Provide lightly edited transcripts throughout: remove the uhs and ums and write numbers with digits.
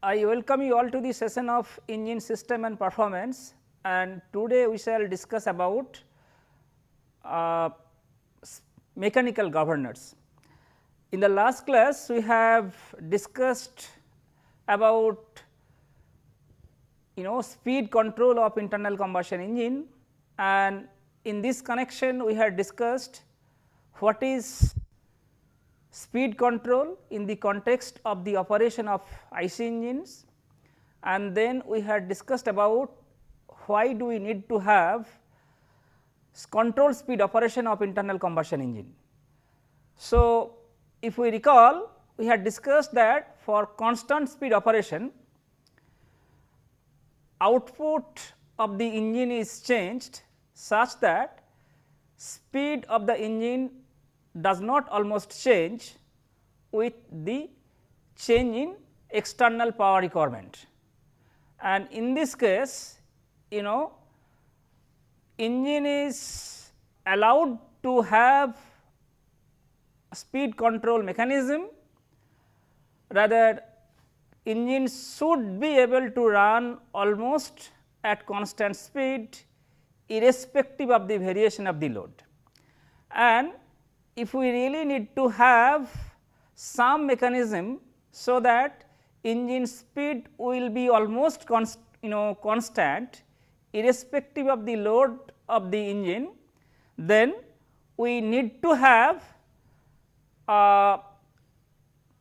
I welcome you all to the session of engine system and performance, and today we shall discuss about mechanical governors. In the last class we have discussed about speed control of internal combustion engine, and in this connection we had discussed what is speed control in the context of the operation of IC engines, and then we had discussed about why do we need to have control speed operation of internal combustion engine. So, if we recall, we had discussed that for constant speed operation, output of the engine is changed such that speed of the engine does not almost change with the change in external power requirement. And in this case, engine is allowed to have speed control mechanism, rather engine should be able to run almost at constant speed irrespective of the variation of the load. And if we really need to have some mechanism so that engine speed will be almost constant irrespective of the load of the engine, then we need to have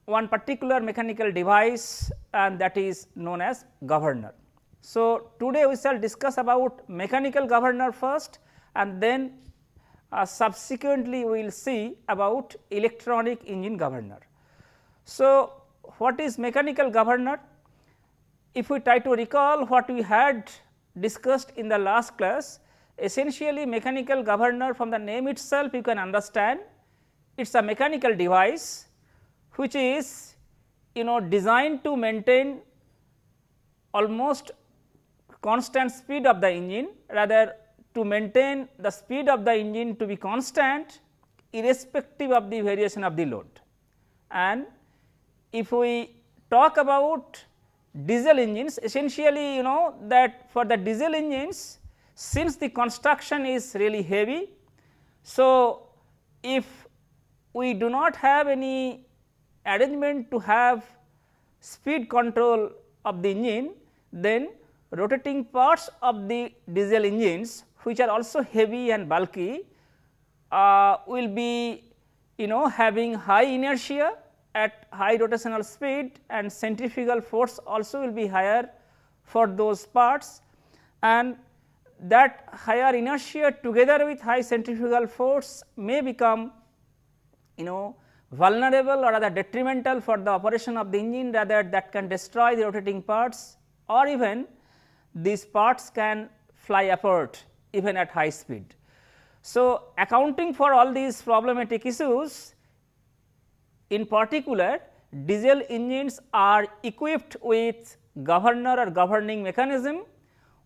one particular mechanical device, and that is known as governor. So, today we shall discuss about mechanical governor first, and then subsequently we will see about electronic engine governor. So, what is mechanical governor? If we try to recall what we had discussed in the last class, essentially mechanical governor, from the name itself you can understand it is a mechanical device which is designed to maintain almost constant speed of the engine, rather to maintain the speed of the engine to be constant irrespective of the variation of the load. And if we talk about diesel engines, essentially that for the diesel engines, since the construction is really heavy, so if we do not have any arrangement to have speed control of the engine, then rotating parts of the diesel engines, which are also heavy and bulky, will be having high inertia at high rotational speed, and centrifugal force also will be higher for those parts, and that higher inertia together with high centrifugal force may become vulnerable or rather detrimental for the operation of the engine, rather that can destroy the rotating parts, or even these parts can fly apart even at high speed. So, accounting for all these problematic issues, in particular diesel engines are equipped with governor or governing mechanism.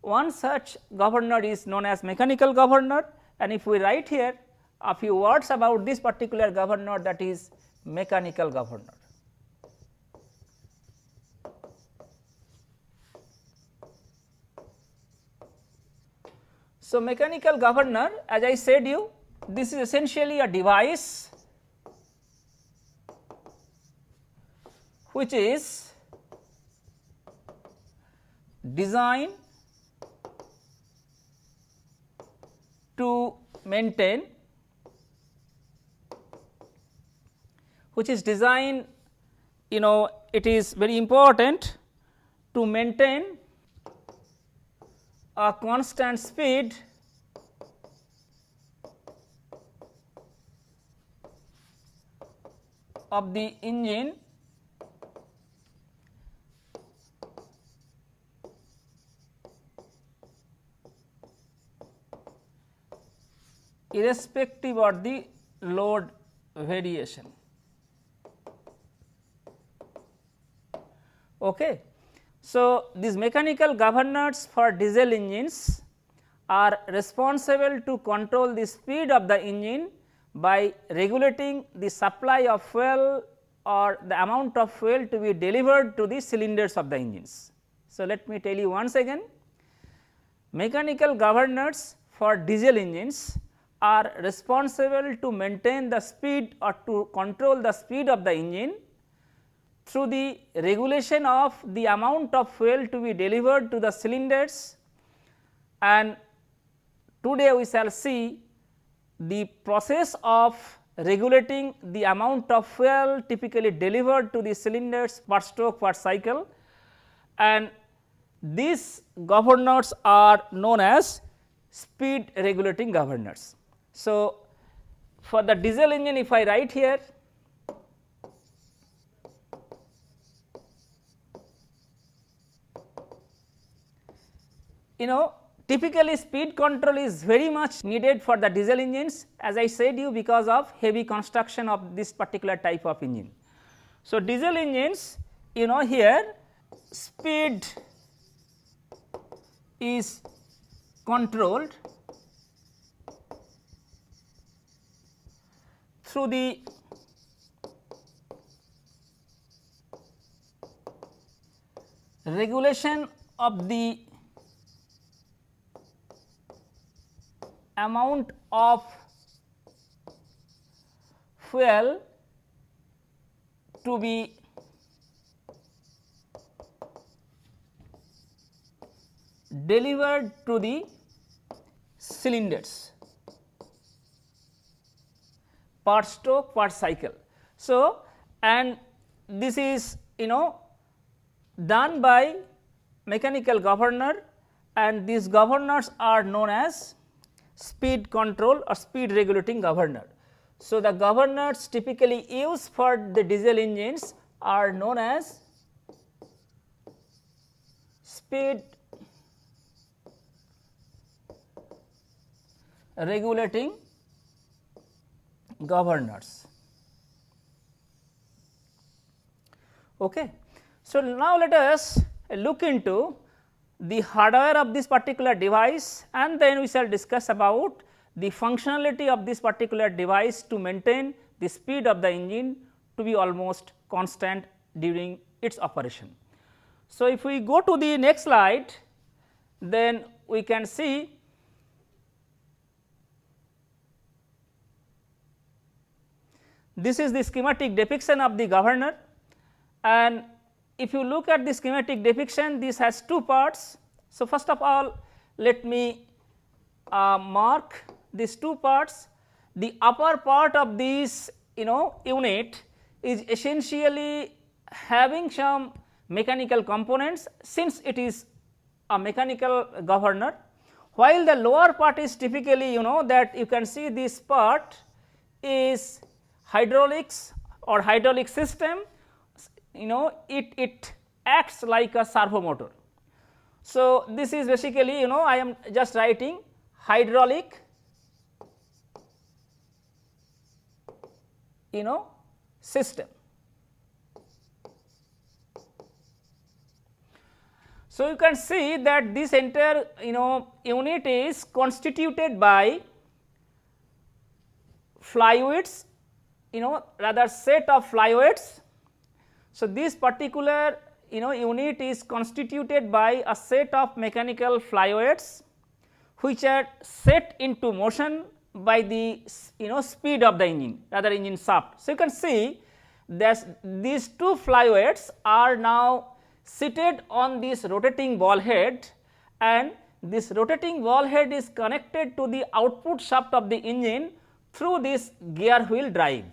One such governor is known as mechanical governor, and if we write here a few words about this particular governor, that is mechanical governor. So, mechanical governor, as I said you, this is essentially a device which is designed to maintain, it is very important to maintain a constant speed of the engine irrespective of the load variation. Okay. So, these mechanical governors for diesel engines are responsible to control the speed of the engine by regulating the supply of fuel or the amount of fuel to be delivered to the cylinders of the engines. So, let me tell you once again, mechanical governors for diesel engines are responsible to maintain the speed or to control the speed of the engine through the regulation of the amount of fuel to be delivered to the cylinders, and today we shall see the process of regulating the amount of fuel typically delivered to the cylinders per stroke per cycle, and these governors are known as speed regulating governors. So, for the diesel engine, if I write here, typically speed control is very much needed for the diesel engines, as I said you, because of heavy construction of this particular type of engine. So, diesel engines, here speed is controlled through the regulation of the amount of fuel to be delivered to the cylinders per stroke per cycle. So, and this is done by mechanical governor, and these governors are known as speed control or speed regulating governor. So, the governors typically used for the diesel engines are known as speed regulating governors. Okay. So, now let us look into the hardware of this particular device, and then we shall discuss about the functionality of this particular device to maintain the speed of the engine to be almost constant during its operation. So, if we go to the next slide, then we can see this is the schematic depiction of the governor, and if you look at the schematic depiction, this has two parts. So, first of all, let me mark these two parts. The upper part of this unit is essentially having some mechanical components, since it is a mechanical governor, while the lower part is typically that you can see this part is hydraulics or hydraulic system. It acts like a servo motor. So, this is basically I am just writing hydraulic system. So, you can see that this entire unit is constituted by flyweights, rather set of flyweights. So, this particular unit is constituted by a set of mechanical flyweights which are set into motion by the speed of the engine, rather engine shaft. So, you can see that these two flyweights are now seated on this rotating ball head, and this rotating ball head is connected to the output shaft of the engine through this gear wheel drive.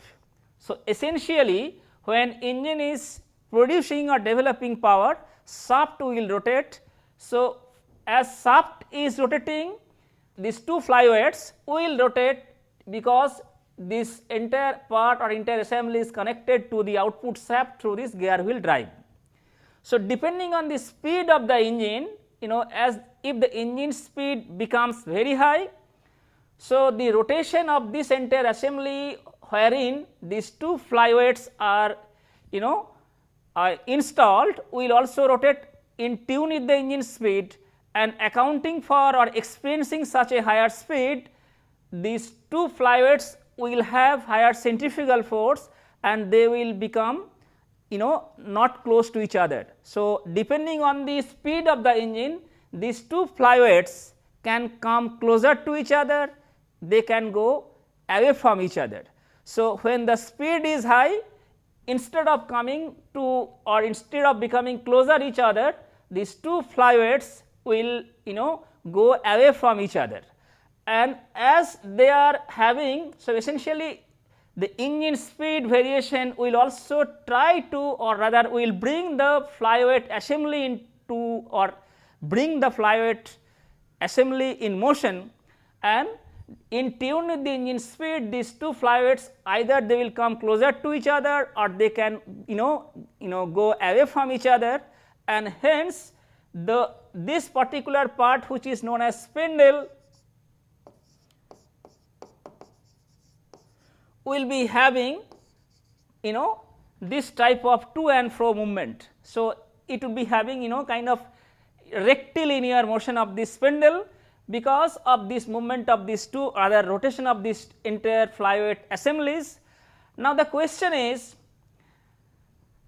So, essentially when engine is producing or developing power, shaft will rotate. So, as shaft is rotating, these two flyweights will rotate, because this entire part or entire assembly is connected to the output shaft through this gear wheel drive. So, depending on the speed of the engine, as if the engine speed becomes very high, so the rotation of this entire assembly wherein these two flyweights are installed will also rotate in tune with the engine speed, and accounting for or experiencing such a higher speed, these two flyweights will have higher centrifugal force and they will become not close to each other. So, depending on the speed of the engine, these two flyweights can come closer to each other, they can go away from each other. So, when the speed is high, instead of coming to or instead of becoming closer each other, these two flyweights will go away from each other, and as they are having, so essentially the engine speed variation will also try to, or rather will bring the flyweight assembly into, or bring the flyweight assembly in motion, and in tune with the engine speed, these two flyweights either they will come closer to each other or they can go away from each other, and hence this particular part which is known as spindle will be having this type of to and fro movement. So, it will be having kind of rectilinear motion of this spindle because of this movement of these two, or the rotation of these entire flyweight assemblies. Now, the question is,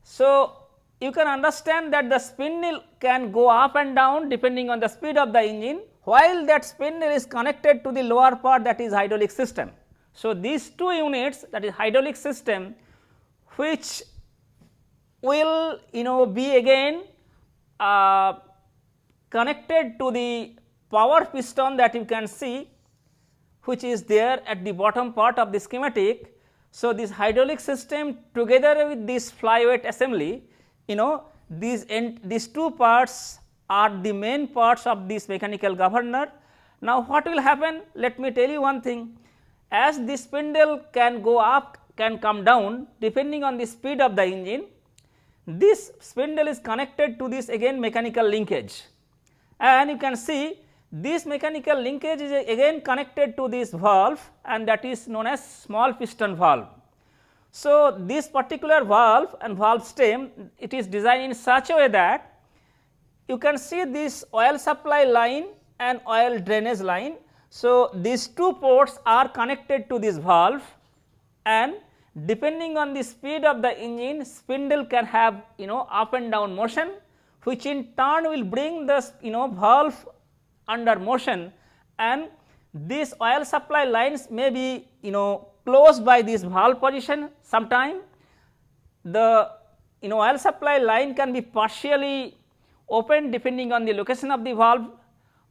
so you can understand that the spindle can go up and down depending on the speed of the engine, while that spindle is connected to the lower part, that is hydraulic system. So, these two units, that is hydraulic system, which will be again connected to the power piston that you can see, which is there at the bottom part of the schematic. So, this hydraulic system together with this flyweight assembly, these two parts are the main parts of this mechanical governor. Now, what will happen? Let me tell you one thing. As the spindle can go up, can come down depending on the speed of the engine, this spindle is connected to this again mechanical linkage, and you can see this mechanical linkage is again connected to this valve, and that is known as small piston valve. So, this particular valve and valve stem, it is designed in such a way that you can see this oil supply line and oil drainage line. So, these two ports are connected to this valve, and depending on the speed of the engine, spindle can have up and down motion, which in turn will bring the valve under motion, and these oil supply lines may be closed by this valve position. Sometime the oil supply line can be partially open depending on the location of the valve,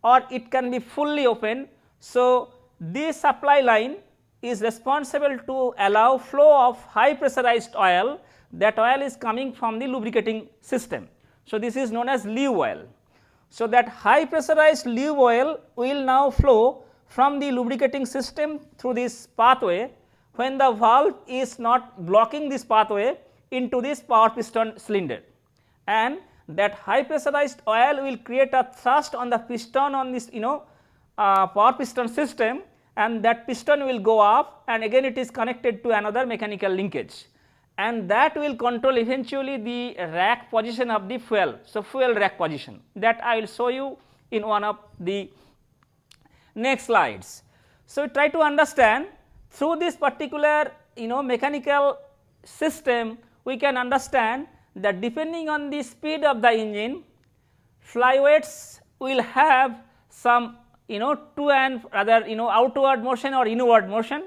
or it can be fully open. So, this supply line is responsible to allow flow of high pressurized oil. That oil is coming from the lubricating system. So, this is known as lube oil. So, that high pressurized lube oil will now flow from the lubricating system through this pathway when the valve is not blocking this pathway into this power piston cylinder, and that high pressurized oil will create a thrust on the piston on this power piston system, and that piston will go up, and again it is connected to another mechanical linkage, and that will control eventually the rack position of the fuel. So, fuel rack position, that I will show you in one of the next slides. So, try to understand through this particular mechanical system, we can understand that depending on the speed of the engine, flyweights will have some to and rather outward motion or inward motion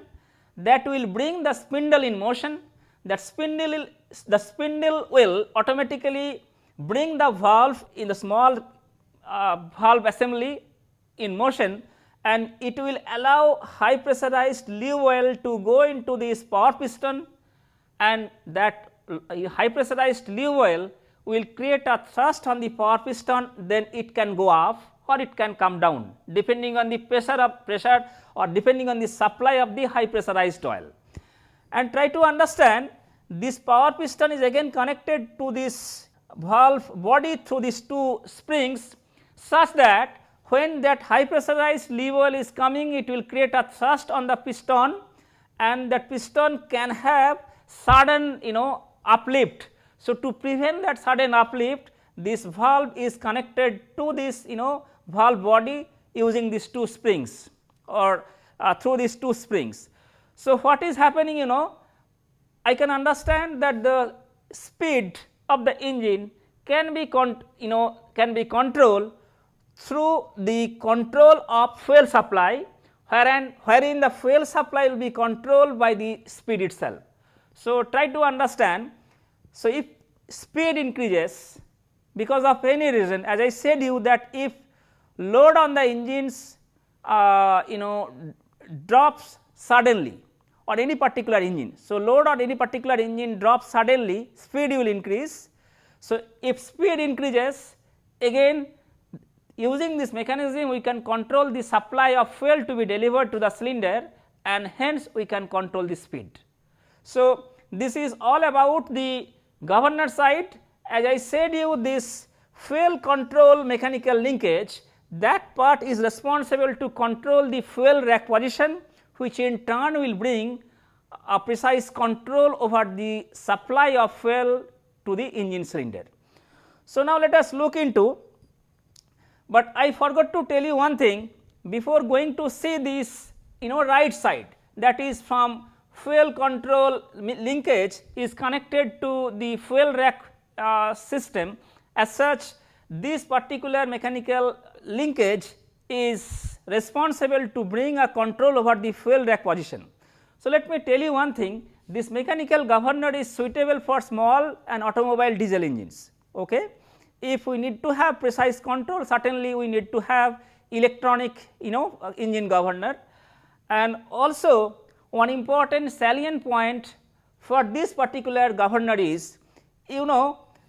that will bring the spindle in motion. That the spindle will automatically bring the valve in the small valve assembly in motion, and it will allow high pressurized lube oil to go into this power piston, and that high pressurized lube oil will create a thrust on the power piston, then it can go up or it can come down depending on the pressure or depending on the supply of the high pressurized oil. And try to understand, this power piston is again connected to this valve body through these two springs, such that when that high pressurized lube oil is coming, it will create a thrust on the piston, and that piston can have sudden uplift. So, to prevent that sudden uplift, this valve is connected to this valve body using these two springs or through these two springs. So, what is happening I can understand that the speed of the engine can be controlled through the control of fuel supply, wherein the fuel supply will be controlled by the speed itself. So, try to understand. So, if speed increases because of any reason, as I said you that if load on the engines drops suddenly or any particular engine. So, load on any particular engine drops suddenly, speed will increase. So, if speed increases, again using this mechanism we can control the supply of fuel to be delivered to the cylinder, and hence we can control the speed. So, this is all about the governor side. As I said you, this fuel control mechanical linkage, that part is responsible to control the fuel rack position, which in turn will bring a precise control over the supply of fuel to the engine cylinder. So, now let us look into, but I forgot to tell you one thing before going to see this right side, that is from fuel control linkage is connected to the fuel rack system. As such, this particular mechanical linkage is responsible to bring a control over the fuel rack position. So, let me tell you one thing, this mechanical governor is suitable for small and automobile diesel engines. Okay? If we need to have precise control, certainly we need to have electronic engine governor. And also one important salient point for this particular governor is,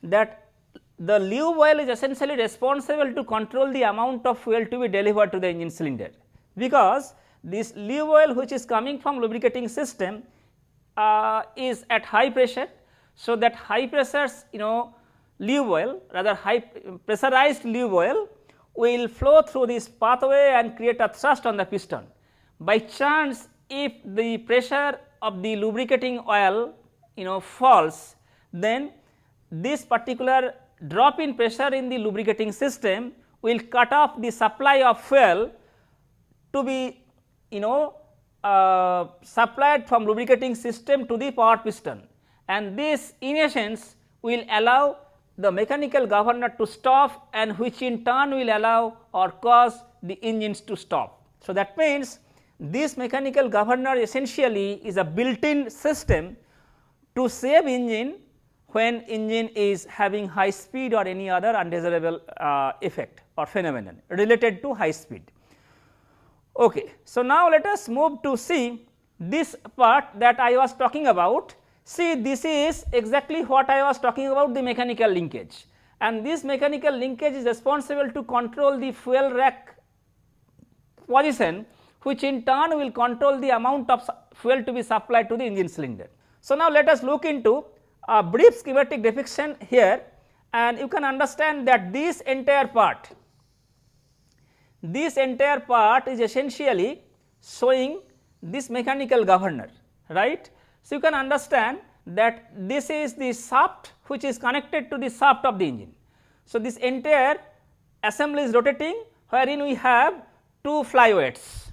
that the lube oil is essentially responsible to control the amount of fuel to be delivered to the engine cylinder, because this lube oil which is coming from lubricating system is at high pressure. So, that high pressures lube oil, rather high pressurized lube oil will flow through this pathway and create a thrust on the piston. By chance, if the pressure of the lubricating oil falls, then this particular drop in pressure in the lubricating system will cut off the supply of fuel to be supplied from lubricating system to the power piston, and this in essence will allow the mechanical governor to stop, and which in turn will allow or cause the engines to stop. So, that means this mechanical governor essentially is a built-in system to save engine when engine is having high speed or any other undesirable effect or phenomenon related to high speed. Okay. So, now let us move to see this part that I was talking about. See, this is exactly what I was talking about, the mechanical linkage, and this mechanical linkage is responsible to control the fuel rack position, which in turn will control the amount of fuel to be supplied to the engine cylinder. So, now let us look into a brief schematic depiction here, and you can understand that this entire part is essentially showing this mechanical governor, right. So, you can understand that this is the shaft which is connected to the shaft of the engine. So, this entire assembly is rotating, wherein we have two flyweights,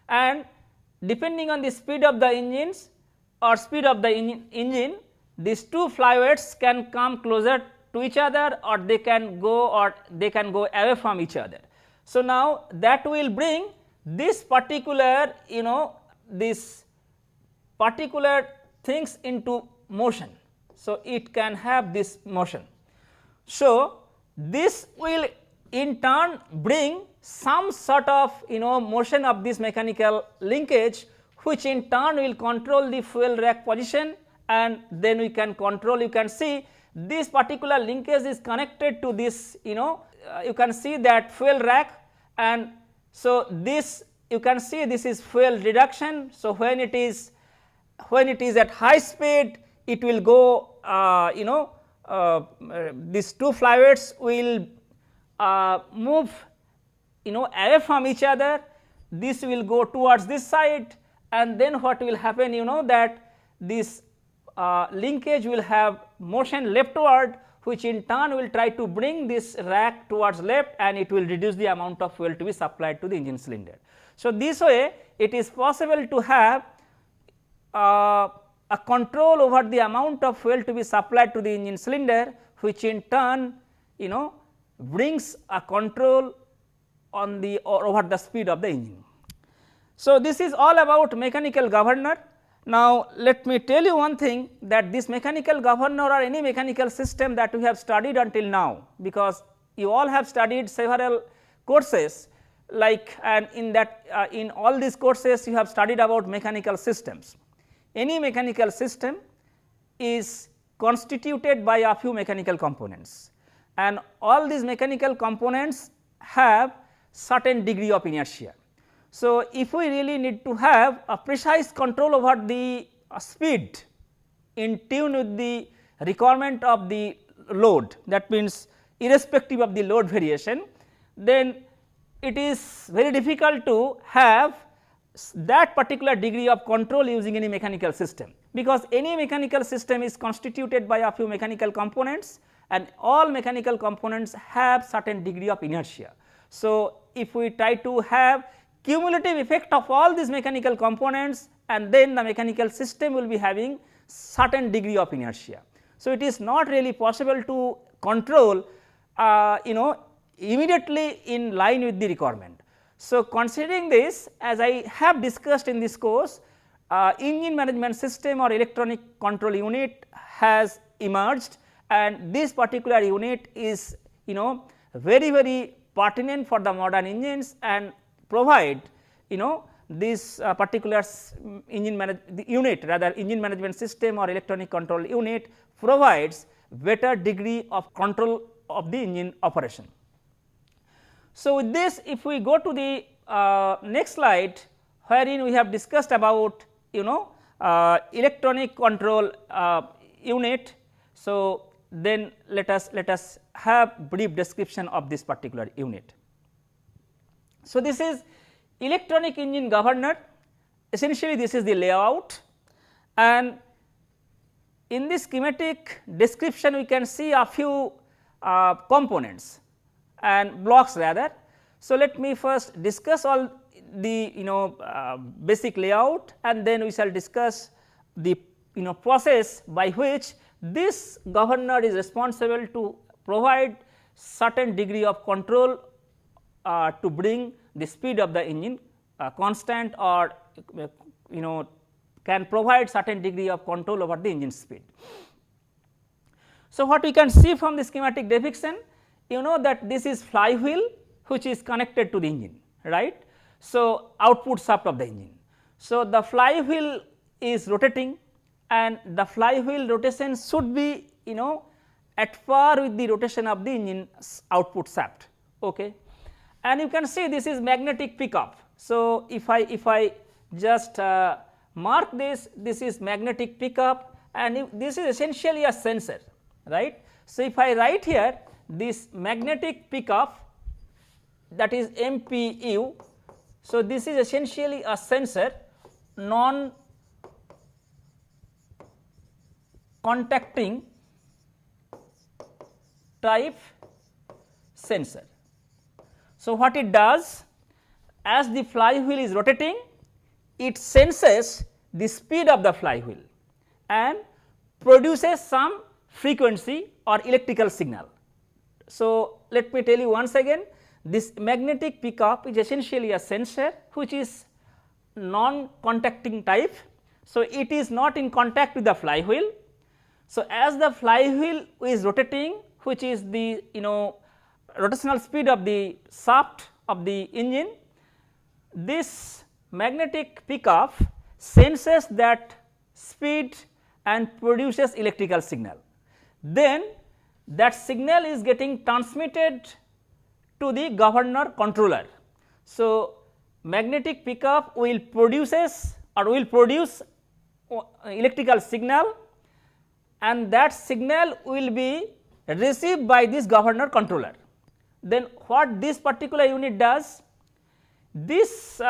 and depending on the speed of the engines or speed of the engine, these two flyweights can come closer to each other, or they can go away from each other. So, now that will bring this particular things into motion. So, it can have this motion. So, this will in turn bring some sort of motion of this mechanical linkage, which in turn will control the fuel rack position, and then we can control, you can see this particular linkage is connected to this you can see that fuel rack, and so this you can see this is fuel reduction. So, when it is at high speed, it will go these two flyweights will move away from each other, this will go towards this side, and then what will happen that this linkage will have motion leftward, which in turn will try to bring this rack towards left, and it will reduce the amount of fuel to be supplied to the engine cylinder. So, this way it is possible to have a control over the amount of fuel to be supplied to the engine cylinder, which in turn brings a control on the over the speed of the engine. So, this is all about mechanical governor. Now, let me tell you one thing, that this mechanical governor or any mechanical system that we have studied until now, because you all have studied several courses, like, and in that in all these courses you have studied about mechanical systems. Any mechanical system is constituted by a few mechanical components, and all these mechanical components have certain degree of inertia. So, if we really need to have a precise control over the speed in tune with the requirement of the load, that means irrespective of the load variation, then it is very difficult to have that particular degree of control using any mechanical system, because any mechanical system is constituted by a few mechanical components, and all mechanical components have certain degree of inertia. So, if we try to have cumulative effect of all these mechanical components, and then the mechanical system will be having certain degree of inertia. So, it is not really possible to control immediately in line with the requirement. So, considering this, as I have discussed in this course, engine management system or electronic control unit has emerged, and this particular unit is very pertinent for the modern engines, and provide this particular engine management system or electronic control unit provides better degree of control of the engine operation. So, with this, if we go to the next slide, wherein we have discussed about electronic control unit. So, then let us have brief description of this particular unit. So, this is electronic engine governor. Essentially, this is the layout, and in this schematic description we can see a few components and blocks rather. So, let me first discuss all the basic layout, and then we shall discuss the process by which this governor is responsible to provide certain degree of control to bring the speed of the engine constant, or can provide certain degree of control over the engine speed. So, what we can see from the schematic depiction, that this is flywheel which is connected to the engine, right. So, output shaft of the engine. So, the flywheel is rotating, and the flywheel rotation should be at par with the rotation of the engine output shaft. Okay. And you can see this is magnetic pickup. So, if I just mark this is magnetic pickup, and this is essentially a sensor, right. So, if I write here this magnetic pickup, that is MPU. So, this is essentially a sensor, non contacting type sensor. So, what it does, as the flywheel is rotating, it senses the speed of the flywheel and produces some frequency or electrical signal. So, let me tell you once again, this magnetic pickup is essentially a sensor which is non contacting type. So, it is not in contact with the flywheel. So, as the flywheel is rotating, which is the rotational speed of the shaft of the engine, this magnetic pickup senses that speed and produces electrical signal. Then that signal is getting transmitted to the governor controller. So, magnetic pickup will produce electrical signal, and that signal will be received by this governor controller. Then what this particular unit does, this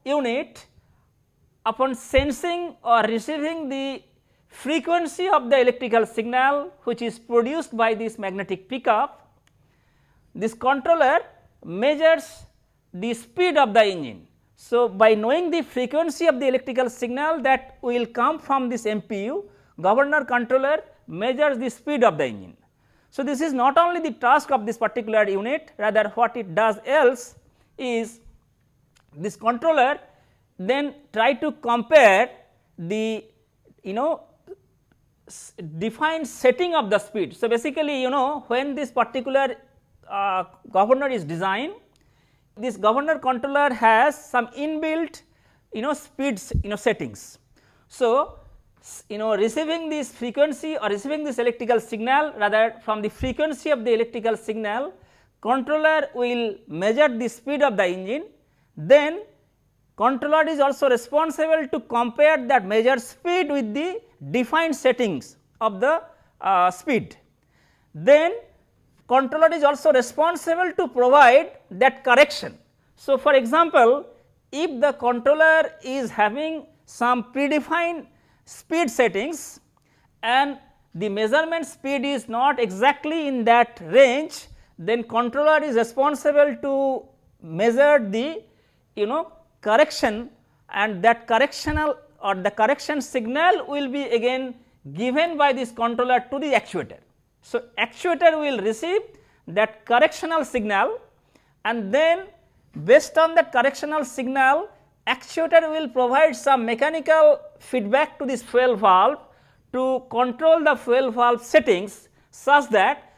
unit, upon sensing or receiving the frequency of the electrical signal which is produced by this magnetic pickup, this controller measures the speed of the engine. So, by knowing the frequency of the electrical signal that will come from this MPU, governor controller measures the speed of the engine. So, this is not only the task of this particular unit, rather what it does else is this controller then try to compare the defined setting of the speed. So, basically when this particular governor is designed, this governor controller has some inbuilt speeds settings. So, receiving this frequency or receiving this electrical signal, rather from the frequency of the electrical signal, controller will measure the speed of the engine. Then controller is also responsible to compare that measured speed with the defined settings of the speed. Then controller is also responsible to provide that correction. So, for example, if the controller is having some predefined speed settings and the measurement speed is not exactly in that range, then controller is responsible to measure the correction, and that correctional or the correction signal will be again given by this controller to the actuator. So, actuator will receive that correctional signal, and then based on that correctional signal, actuator will provide some mechanical feedback to this fuel valve to control the fuel valve settings such that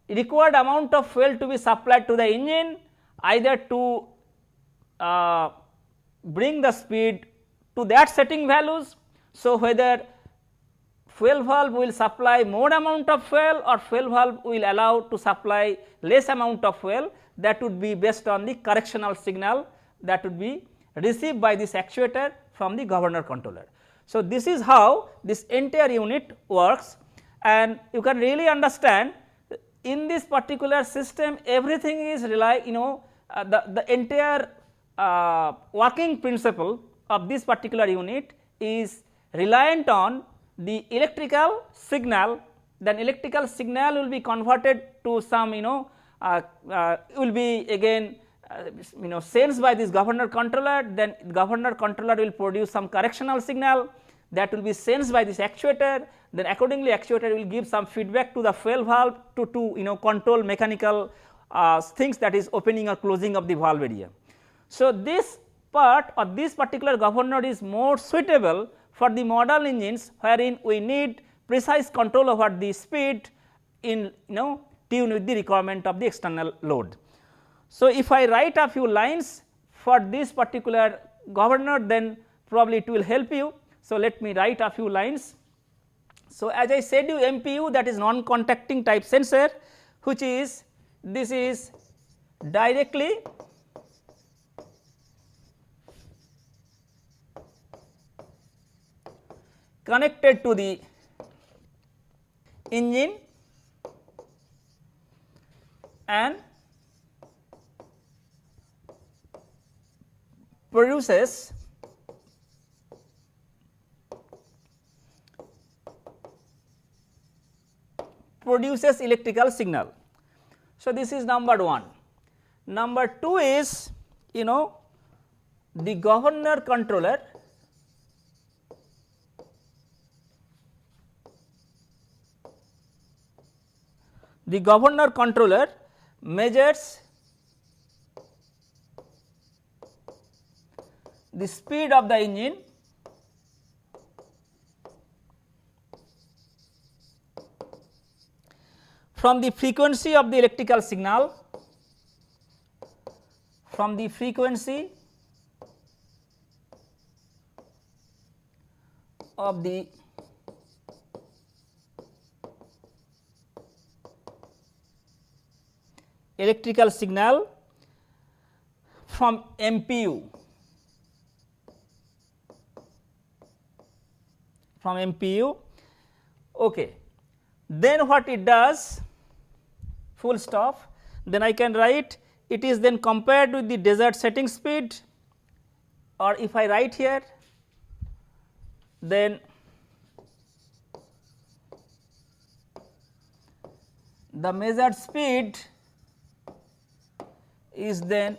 required amount of fuel to be supplied to the engine, either to bring the speed to that setting values. So, whether fuel valve will supply more amount of fuel or fuel valve will allow to supply less amount of fuel, that would be based on the correctional signal that would be received by this actuator from the governor controller. So, this is how this entire unit works, and you can really understand in this particular system everything is the entire working principle of this particular unit is reliant on the electrical signal. Then electrical signal will be converted to some will be again sensed by this governor controller, then governor controller will produce some correctional signal that will be sensed by this actuator, then accordingly actuator will give some feedback to the fuel valve to control mechanical things, that is opening or closing of the valve area. So, this part or this particular governor is more suitable for the model engines wherein we need precise control over the speed in tune with the requirement of the external load. So, if I write a few lines for this particular governor, then probably it will help you. So, let me write a few lines. So, as I said you, MPU, that is non contacting type sensor, which is this is directly connected to the engine and produces electrical signal. So, this is number 1. Number 2 is the governor controller measures the speed of the engine from the frequency of the electrical signal, from the frequency of the electrical signal from MPU, okay. Then what it does, full stop, then I can write it is then compared with the desired setting speed, or if I write here, then the measured speed is then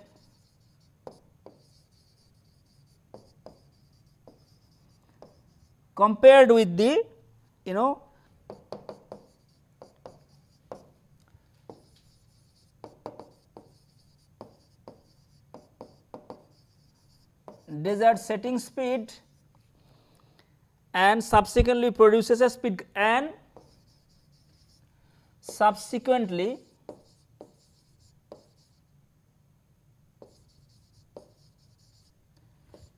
compared with the you know desired setting speed and subsequently produces a speed and subsequently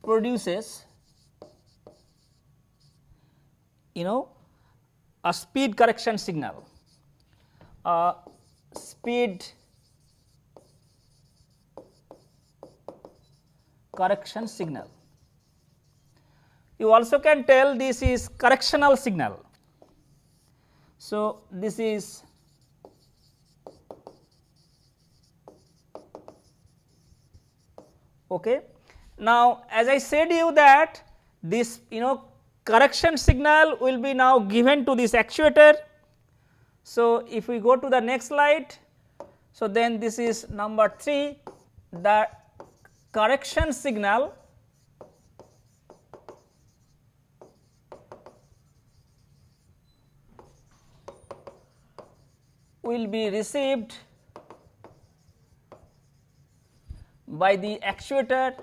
produces a speed correction signal, a speed correction signal. You also can tell this is correctional signal. So, this is okay. Now, as I said you that this correction signal will be now given to this actuator. So, if we go to the next slide, so then this is number 3, the correction signal will be received by the actuator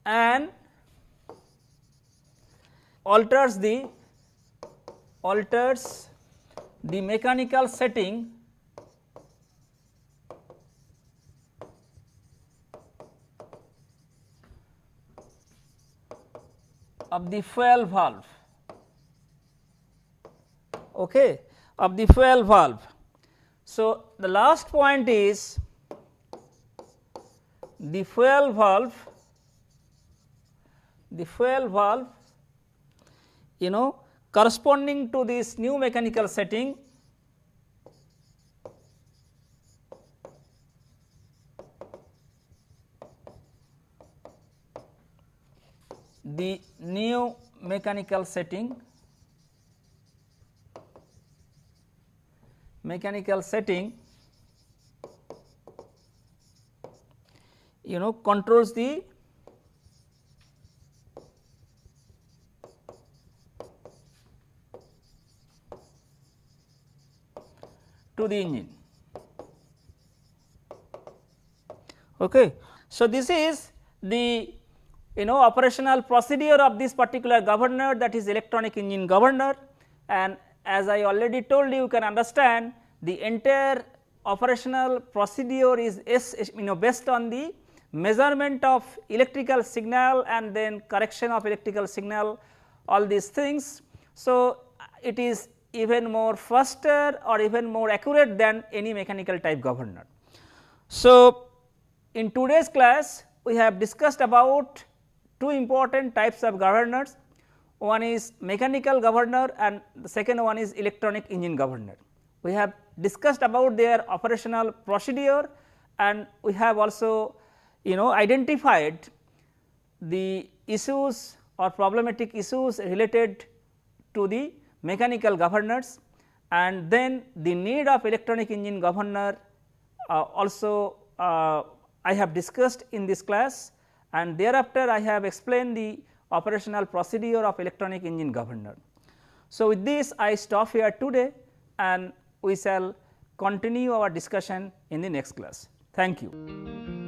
and alters the mechanical setting of the fuel valve, okay, of the fuel valve. So, the last point is the fuel valve corresponding to this new mechanical setting the new mechanical setting controls the to the engine. Okay. So, this is the operational procedure of this particular governor, that is electronic engine governor, and as I already told you, you can understand the entire operational procedure is based on the measurement of electrical signal and then correction of electrical signal, all these things. So, it is even more faster or even more accurate than any mechanical type governor. So, in today's class we have discussed about two important types of governors. One is mechanical governor and the second one is electronic engine governor. We have discussed about their operational procedure and we have also identified the issues or problematic issues related to the mechanical governors, and then the need of electronic engine governor also I have discussed in this class, and thereafter I have explained the operational procedure of electronic engine governor. So, with this I stop here today and we shall continue our discussion in the next class. Thank you.